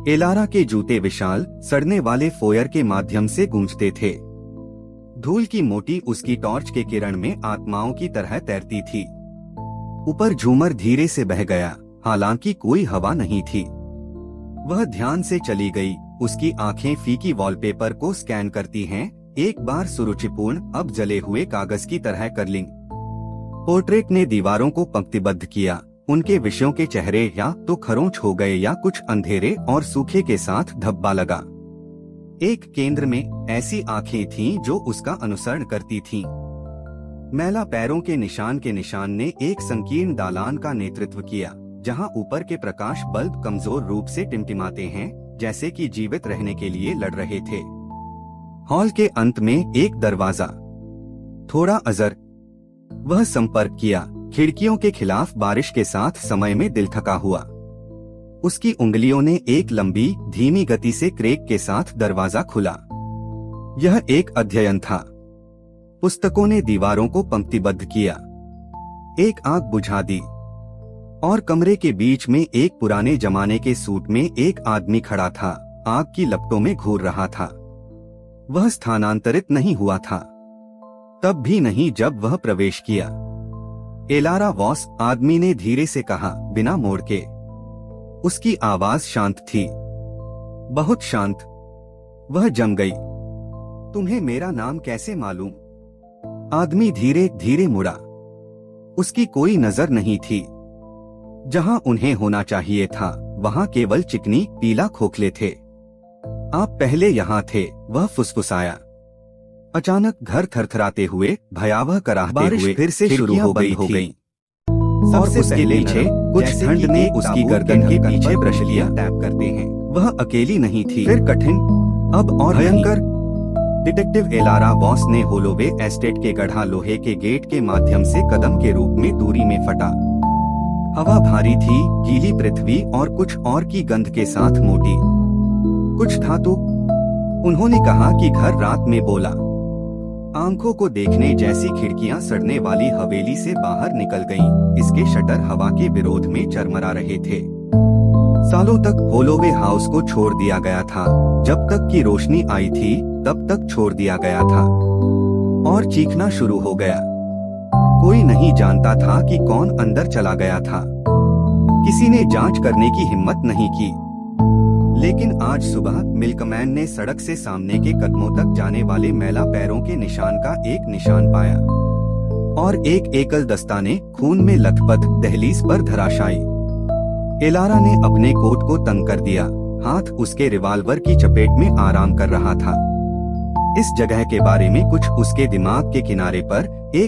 Elara के जूते विशाल सड़ने वाले फोयर के माध्यम से गूंजते थे। धूल की मोटी उसकी टॉर्च के किरण में आत्माओं की तरह तैरती थी। ऊपर झूमर धीरे से बह गया, हालांकि कोई हवा नहीं थी। वह ध्यान से चली गई, उसकी आंखें फीकी वॉलपेपर को स्कैन करती हैं, एक बार सुरुचिपूर्ण, अब जले हुए कागज की तरह कर्लिंग। पोर्ट्रेट ने दीवारों को पंक्तिबद्ध किया, उनके विषयों के चेहरे या तो खरोंच हो गए या कुछ अंधेरे और सूखे के साथ धब्बा लगा। एक केंद्र में ऐसी आंखें थीं जो उसका अनुसरण करती थीं। मैला पैरों के निशान ने एक संकीर्ण दालान का नेतृत्व किया, जहां ऊपर के प्रकाश बल्ब कमजोर रूप से टिमटिमाते हैं, जैसे कि जीवित रहने के लिए लड़ रहे थे। हॉल के अंत में एक दरवाजा, थोड़ा अजर। वह संपर्क किया, खिड़कियों के खिलाफ बारिश के साथ समय में दिल थका हुआ। उसकी उंगलियों ने एक लंबी धीमी गति से क्रेक के साथ दरवाजा खुला। यह एक अध्ययन था। पुस्तकों ने दीवारों को पंक्तिबद्ध किया। एक आग बुझा दी और कमरे के बीच में एक पुराने जमाने के सूट में एक आदमी खड़ा था, आग की लपटों में घूर रहा था। वह स्थानांतरित नहीं हुआ था, तब भी नहीं जब वह प्रवेश किया। एलारा वॉस, आदमी ने धीरे से कहा, बिना मोड़ के। उसकी आवाज शांत थी, बहुत शांत। वह जम गई। तुम्हें मेरा नाम कैसे मालूम? आदमी धीरे धीरे मुड़ा। उसकी कोई नजर नहीं थी। जहां उन्हें होना चाहिए था, वहां केवल चिकनी पीला खोखले थे। आप पहले यहां थे, वह फुसफुसाया। अचानक घर थरथराते हुए, भयावह कराहते हुए फिर से शुरू हो गई थी। सबसे पहले पीछे कुछ ठंड ने उसकी गर्दन के पीछे ब्रश लिया, टैप करते हैं। वह अकेली नहीं थी। फिर कठिन, अब और भयंकर। डिटेक्टिव एलारा वॉस ने होलोवे एस्टेट के गढ़ा लोहे के गेट के माध्यम से कदम के रूप में दूरी में फटा। हवा भारी थी, गीली पृथ्वी और कुछ और की गंध के साथ मोटी, कुछ धातु। उन्होंने कहा कि घर रात में बोला। आंखों को देखने जैसी खिड़कियां सड़ने वाली हवेली से बाहर निकल गईं। इसके शटर हवा के विरोध में चरमरा रहे थे। सालों तक होलोवे हाउस को छोड़ दिया गया था। जब तक की रोशनी आई थी, तब तक छोड़ दिया गया था। और चीखना शुरू हो गया। कोई नहीं जानता था कि कौन अंदर चला गया था। किसी ने जांच करने की हिम्मत नहीं की। लेकिन आज सुबह मिल्कमैन ने सड़क से सामने के कदमों तक जाने वाले मैला पैरों के निशान का एक निशान पाया, और एक एकल दस्ताने खून में लथपथ दहलीज पर धराशायी। एलारा ने अपने कोट को तंग कर दिया, हाथ उसके रिवाल्वर की चपेट में आराम कर रहा था। इस जगह के बारे में कुछ उसके दिमाग के किनारे पर एक